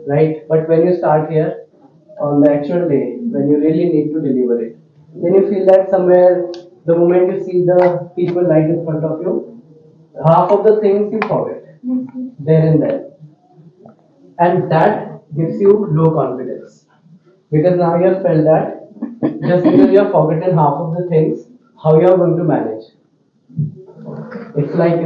right? But when you start here on the actual day, when you really need to deliver it, then you feel that somewhere the moment you see the people right in front of you, half of the things you forget there and then, and that gives you low confidence because now you have felt that just because you have forgotten half of the things, how you are going to manage. It's like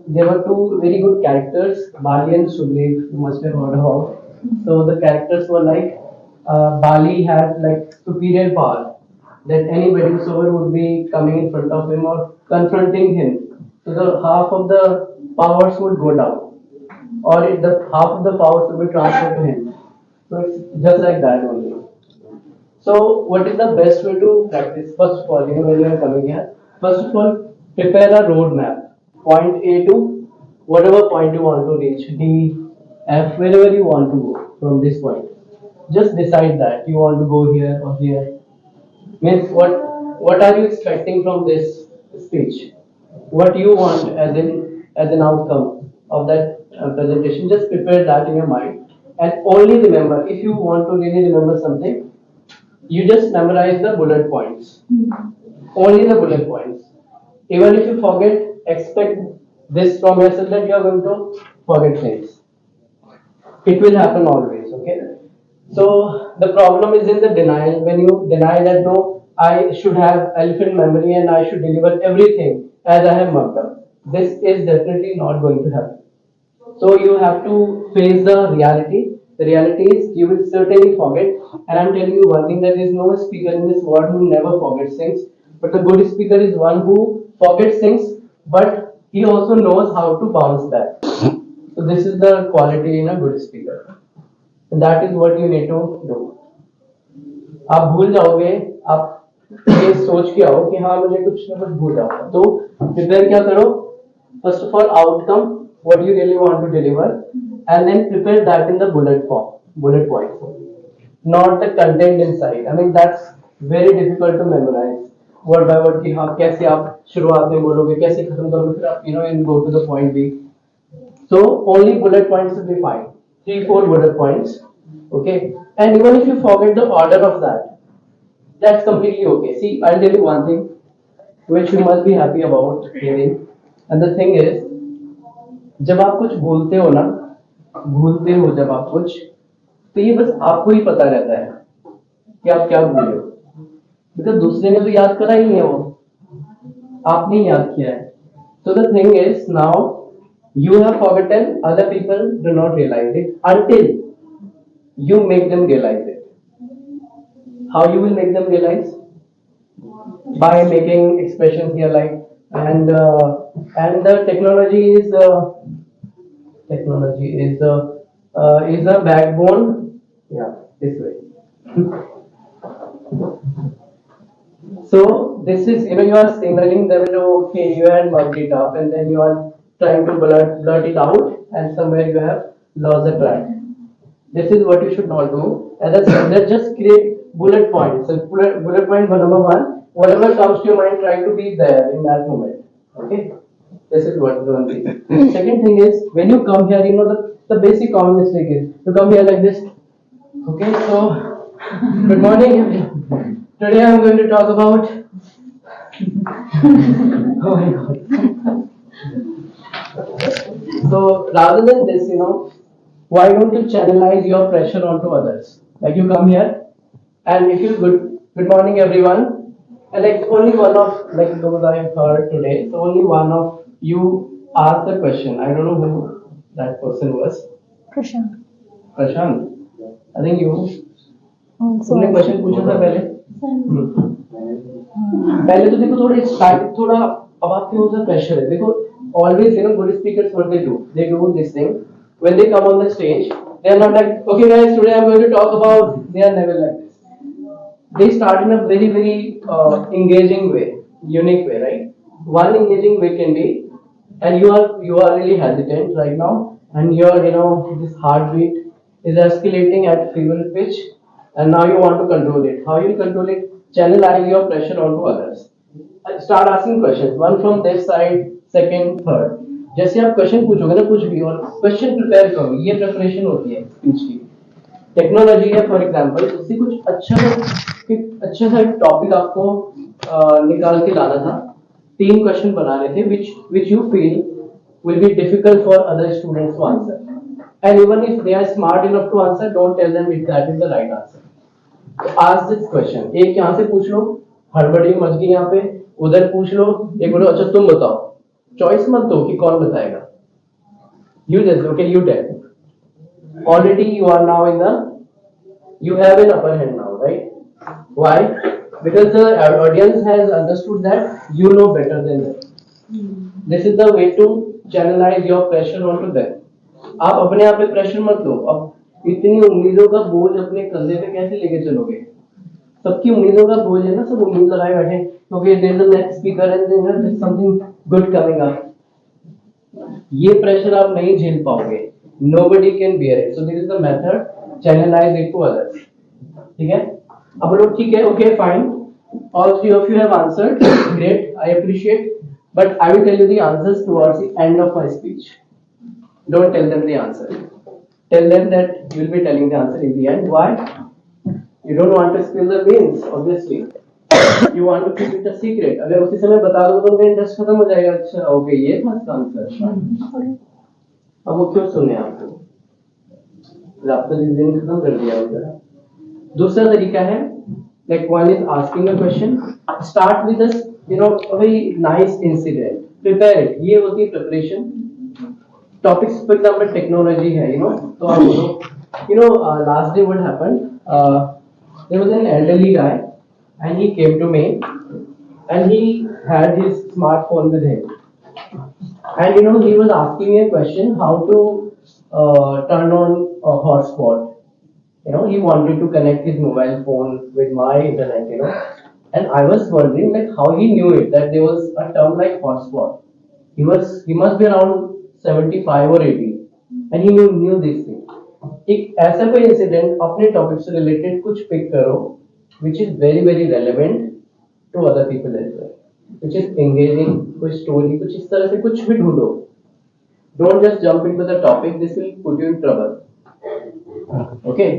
there were two very good characters, Bali and Sugriv. You must have heard about. So the characters were like Bali had like superior power that anybody whosoever would be coming in front of him or confronting him. So the half of the powers would go down, or the half of the powers would be transferred to him. So it's just like that only. So, what is the best way to practice? First of all, when you are coming here, first of all, prepare a roadmap. Point A to whatever point you want to reach, D, F, wherever you want to go from this point. Just decide that you want to go here or here. Means what are you expecting from this speech? What you want as an outcome of that presentation? Just prepare that in your mind, and only remember if you want to really remember something, you just memorize the bullet points. Only the bullet points. Even if you forget, expect this from yourself that you are going to forget things. It will happen always, okay? So the problem is in the denial. When you deny that no, I should have elephant memory and I should deliver everything as I have marked up. This is definitely not going to happen. So you have to face the reality. The reality is you will certainly forget. And I'm telling you one thing, there is no speaker in this world who never forgets things. But the good speaker is one who forgets things, but he also knows how to bounce back. So this is the quality in a good speaker. And that is what you need to do. आप भूल जाओगे, आप ये सोच के आओ कि हाँ मुझे कुछ ना कुछ भूल जाऊंगा, तो प्रिपेयर क्या करो? First of all, outcome, what you really want to deliver, and then prepare that in the bullet point form, not the content inside. I mean that's very difficult to memorize word by word कि हाँ कैसे आप शुरुआत में बोलोगे, कैसे खत्म करोगे, फिर आप and go to the point B. So only bullet points will be fine. 3-4 bullet points. Okay. And even if you forget the order of that, that's completely okay. See, I'll tell you one thing which you must be happy about hearing. And the thing is, जब आप कुछ भूलते हो ना, भूलते हो जब आप कुछ, तो ये बस आपको ही पता रहता है कि आप क्या भूले हो. बिकॉज दूसरे ने तो याद करा ही नहीं है, वो आपने ही याद किया है. So the thing is now you have forgotten, other people do not realize it until you make them realize it. How you will make them realize? By making expressions here like and the technology is a backbone. Yeah, this way. So this is you are signaling them okay you had mugged it up and then you are trying to blurt it out and somewhere you have lost the track. This is what you should not do. As I said, let's just create bullet points. So bullet point number one, whatever comes to your mind, try to be there in that moment. Okay? This is what the one thing. Second thing is when you come here, the basic common mistake is you come here like this. Okay, so good morning. Today I'm going to talk about oh my god. So rather than this, why don't you channelize your pressure onto others? Like you come here and if you good morning everyone, and like only one of like those I have heard today, so only one of you asked the question. I don't know who that person was. Prashant. Prashant. I think you. तुमने question पूछा था पहले. पहले तो देखो थोड़ा start थोड़ा अब आपके ऊपर प्रेशर है. देखो always good speakers what they do this thing when they come on the stage. They are not like okay guys today I'm going to talk about. They are never like this. They start in a very very engaging way, unique way, right? One engaging way can be, and you are really hesitant right now, and your this heartbeat is escalating at fever pitch, and now you want to control it. How you control it? Channelize your pressure onto others. Start asking questions. One from this side, second, third. जैसे आप question पूछोगे ना कुछ भी और question prepare करोगे, ये preparation होती है स्पीच की। टेक्नोलॉजी है फॉर एग्जांपल, उससे कुछ अच्छा सा टॉपिक आपको निकाल के लाना था। 3 क्वेश्चन बनाने थे which you feel will be difficult for other students to answer, and even if they are smart enough to answer, don't tell them if that is the right answer. Ask this question, एक यहाँ से पूछ लो, हड़बड़ी much गई यहाँ पे, उधर पूछ लो, एक बोलो अच्छा तुम बताओ, चॉइस मत दो कि कौन बताएगा, you just okay you tell. Already you are now in the, you have an upper hand now, right? Why? Because the audience has understood that you know better than them. This is the way to channelize your pressure onto them. आप अपने आप पे pressure मत लो। अब इतनी उम्मीदों का बोझ अपने कंधे पे कैसे लेके चलोगे? सबकी उम्मीदों का बोझ है ना, सब उम्मीद लगाए बैठे क्योंकि there is a next speaker and there is something good coming up. ये प्रेशर आप नहीं झेल पाओगे। Nobody can bear it. So this is the method, channelize it to others. ठीक है? अब बोलो ठीक है, okay fine. All 3 of you have answered. Great, I appreciate. But I will tell you the answers towards the end of my speech. Don't tell them the answer. Tell them that you will be telling the answer in the end. Why? You don't want to spill the beans, obviously. You want to keep it a secret. अगर उसी समय बता दो तो उनका interest खत्म हो जाएगा। अच्छा ओके ये था इसका आंसर। अब वो क्यों सुने आपको? आपका दिन खत्म कर दिया उधर। दूसरा तरीका है, like one is asking a question. Start with a very nice incident. Prepare it. ये होती है preparation. Topics, for example, technology है, तो आप बोलो, last day what happened? There was an elderly guy, and he came to me, and he had his smartphone with him, and he was asking me a question how to turn on a hotspot. He wanted to connect his mobile phone with my internet, and I was wondering like how he knew it, that there was a term like hotspot. He must be around 75 or 80, and he knew this thing. एक ऐसा कोई incident अपने topic से related कुछ pick करो which is very very relevant to other people as well, which is engaging, कोई story, कुछ इस तरह से कुछ भी ढूंढो. Don't just jump into the topic, this will put you in trouble. Okay,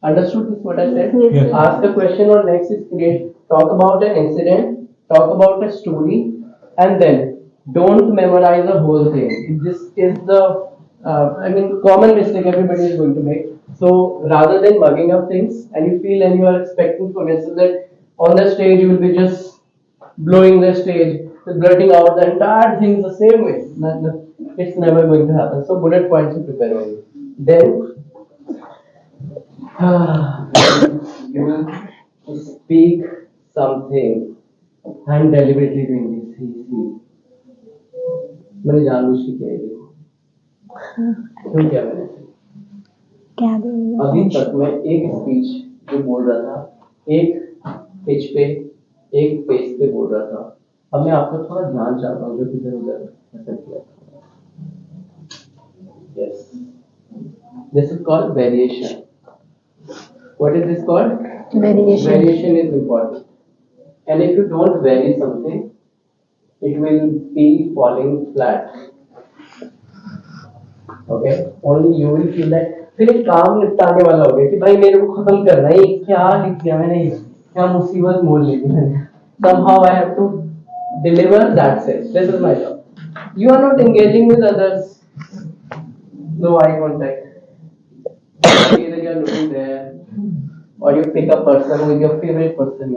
understood this what I said? Yes. Ask a question or next is create, talk about an incident, talk about a story, and then don't memorize the whole thing. This is the common mistake everybody is going to make. So rather than mugging up things and you feel and you are expecting from yourself that on the stage you will be just blowing the stage, blurting out the entire thing the same way. It's never going to happen. So bullet points to prepare on you. Then you will speak something. I'm deliberately doing this. See. मैंने जानबूझ के किया है देखो। क्यों किया मैंने? अभी तक मैं एक स्पीच जो बोल रहा था, एक पिच पे, एक पेज पे बोल रहा था। अब मैं आपको थोड़ा ध्यान चाहता हूँ जो किधर उधर ऐसा किया। Yes. This is called variation. What is this called? Variation. Variation is important. And if you don't vary something, it will be falling flat. Okay? Only you will feel that. फिर एक काम निपटाने वाला हो गया कि भाई मेरे को खत्म करना है, क्या लिख दिया मैंने, क्या मुसीबत मोल ली थी मैंने. Somehow I have to deliver that set. This is my job. You are not engaging with others. No eye contact. Either you are looking there, or you pick a person with your favorite person.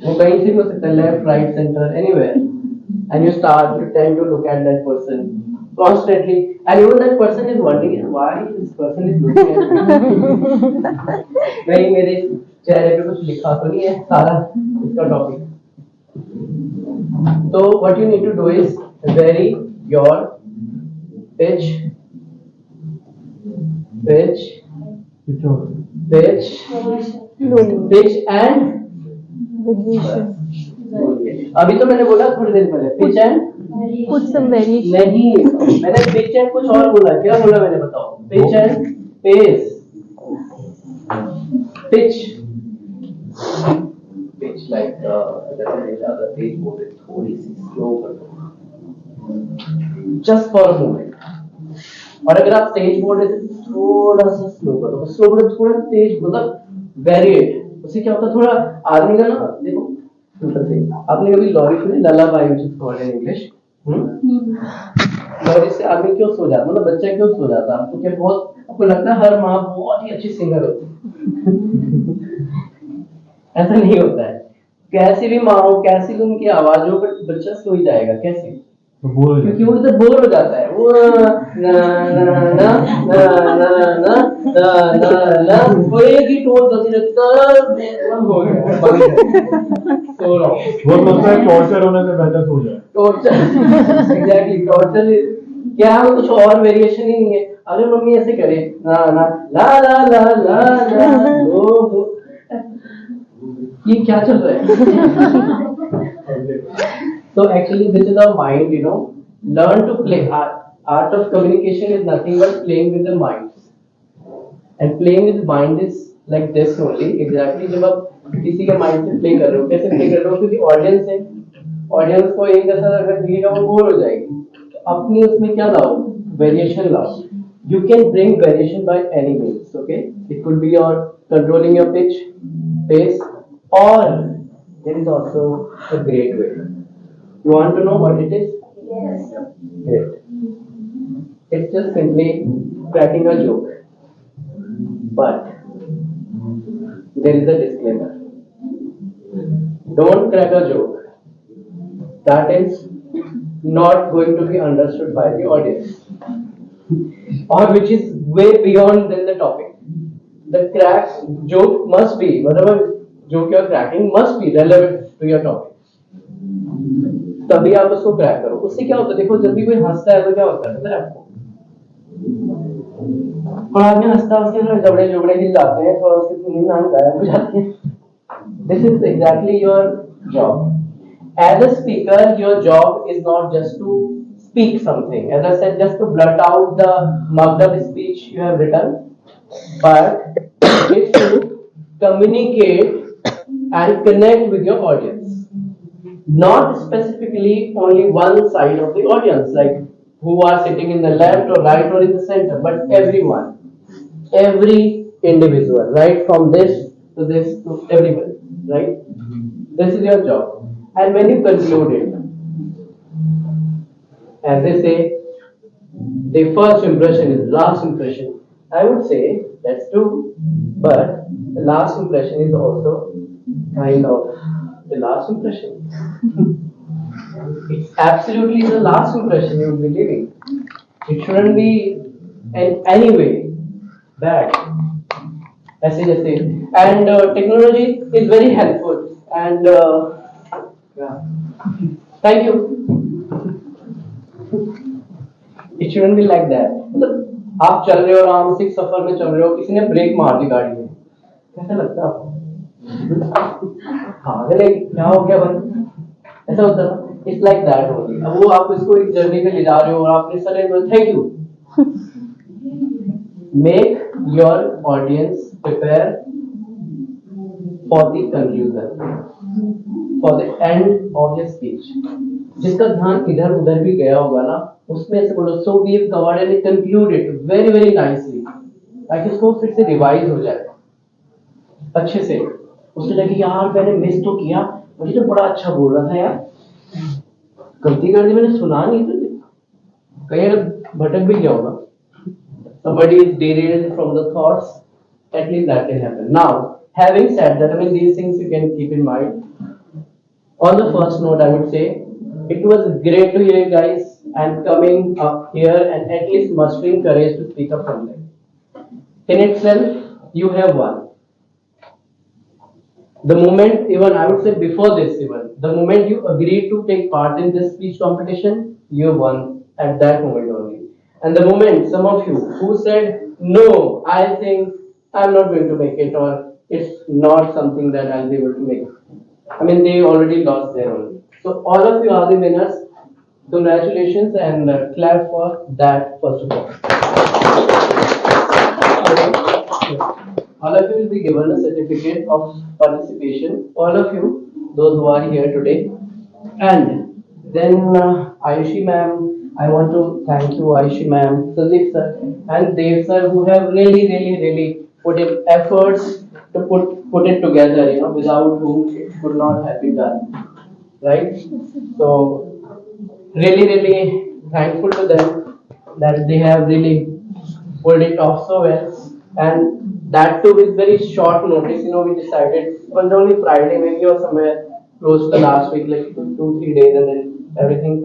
वो कहीं से भी हो सकता है, left, right, center, anywhere, and you tend to look at that person constantly, and even that person is wondering why this person is looking at me. नहीं मेरे चेहरे पे कुछ लिखा तो नहीं है सारा इसका topic. So what you need to do is vary your pitch, and अभी तो मैंने बोला थोड़ी देर पहले pitch and Put some variation. नहीं, मैंने पिच एंड कुछ और बोला. क्या बोला मैंने, बताओ? Pitch and pace. Pitch like ज़्यादा तेज बोल रहे, थोड़ी सी स्लो कर दो. just for a moment. और अगर आप तेज बोल रहे थे थोड़ा सा स्लो करो, स्लो करो, थोड़ा तेज, मतलब वेरिएट। उससे क्या होता है, थोड़ा आदमी का ना, देखो सिंपल से, आपने कभी लॉरी सुनी, lullaby which is called in English? लॉरी से आदमी क्यों सो जाता, मतलब बच्चा क्यों सो जाता? आपको क्या बहुत, आपको लगता है हर माँ बहुत ही अच्छी सिंगर होती है? ऐसा नहीं होता है। कैसी भी माँ हो, कैसी भी उनकी आवाज हो, बट बच्चा सो ही जाएगा। कैसे? क्योंकि वो तो बोर हो जाता है, वो ना ना ना ना ना ना ना ना वो एक ही टोन बजती रहती है, हो गया, सो रहा हूँ। वो लगता है टॉर्चर होने से बेहतर सो जाए। टॉर्चर, एग्जैक्टली, टॉर्चर क्या है, कुछ और वेरिएशन ही नहीं है। अगर मम्मी ऐसे करे ना ना ला ला ला ला ला हो, ये क्या चल रहा है? So actually, this is our mind, you know. Learn to play. Art of communication is nothing but playing with the minds. And playing with mind is like this only. Exactly. जब आप किसी के mind से play कर रहे हो, कैसे play कर रहे हो? क्योंकि audience है, audience को एक जैसा अगर दिखेगा वो बोर हो जाएगी। तो अपनी उसमें क्या लाओ? Variation लाओ. You can bring variation by any means. Okay. It could be your controlling your pitch, pace, or there is also a great way. You want to know what it is? Yes. Great. It's just simply cracking a joke. But there is a disclaimer. Don't crack a joke. That is not going to be understood by the audience. Or which is way beyond than the topic. The crack joke must be, whatever joke you are cracking must be relevant to your topic. तभी आप उसको crack करो। उससे क्या होता है, देखो जब भी कोई हंसता है तो क्या होता है पता है आपको? और आदमी हंसता है, उसके जबड़े जबड़े हिल जाते हैं, थोड़ा उसकी नींद नाम गायब हो जाती है। This is exactly your job. As a speaker, your job is not just to speak something. As I said, just to blurt out the mugged up speech you have written, but it's to communicate and connect with your audience. Not specifically only one side of the audience, like who are sitting in the left or right or in the center, but everyone, every individual, right from this to everyone, right? This is your job. And when you conclude it, as they say, the first impression is last impression. I would say that's true, but the last impression is also kind of the last impression. It's absolutely the last impression you will be leaving. It shouldn't be in any way bad. ऐसे जैसे, and technology is very helpful and yeah. Thank you. It shouldn't be like that. मतलब आप चल रहे हो आराम से सफर में चल रहे हो, किसी ने ब्रेक मार दी गाड़ी में, कैसा लगता है आपको? हाँ क्या हो गया भाई, ऐसा होता है। It's like that only. अब वो आप इसको एक जर्नी पे ले जा रहे हो और आपने sir thank you. Make your audience prepare for the conclusion, for the end of your speech. जिसका ध्यान इधर उधर भी गया होगा ना, उसमें से बोलो so we have covered and concluded very very nicely, ताकि उसको फिर से रिवाइज हो जाए अच्छे से। उससे लगे यार मैंने मिस तो किया, मुझे तो बड़ा अच्छा बोल रहा था यार, गलती कर दी मैंने, सुना नहीं तो कहीं अगर भटक भी गया होगा, somebody is derailed from the thoughts, at least that can happen. Now, having said that, I mean these things you can keep in mind. On the first note, I would say it was great to hear you guys and coming up here and at least mustering courage to speak up something. In itself, you have won. The moment, even I would say before this, even the moment you agreed to take part in this speech competition, you won at that moment only. And the moment some of you who said, no, I think I'm not going to make it, or it's not something that I'll be able to make. I mean, they already lost their own. So all of you are the winners. Congratulations and clap for that first of all. All of you will be given a certificate of participation. All of you, those who are here today. And Then Ayushi ma'am, I want to thank you Ayushi ma'am, Sandeep sir and Dev sir who have really put in efforts to put it together, without whom it could not have been done. Right? So really thankful to them that they have really pulled it off so well. And that too with very short notice, we decided on only Friday, maybe or somewhere close to the last week, like 2, 3 days, and then everything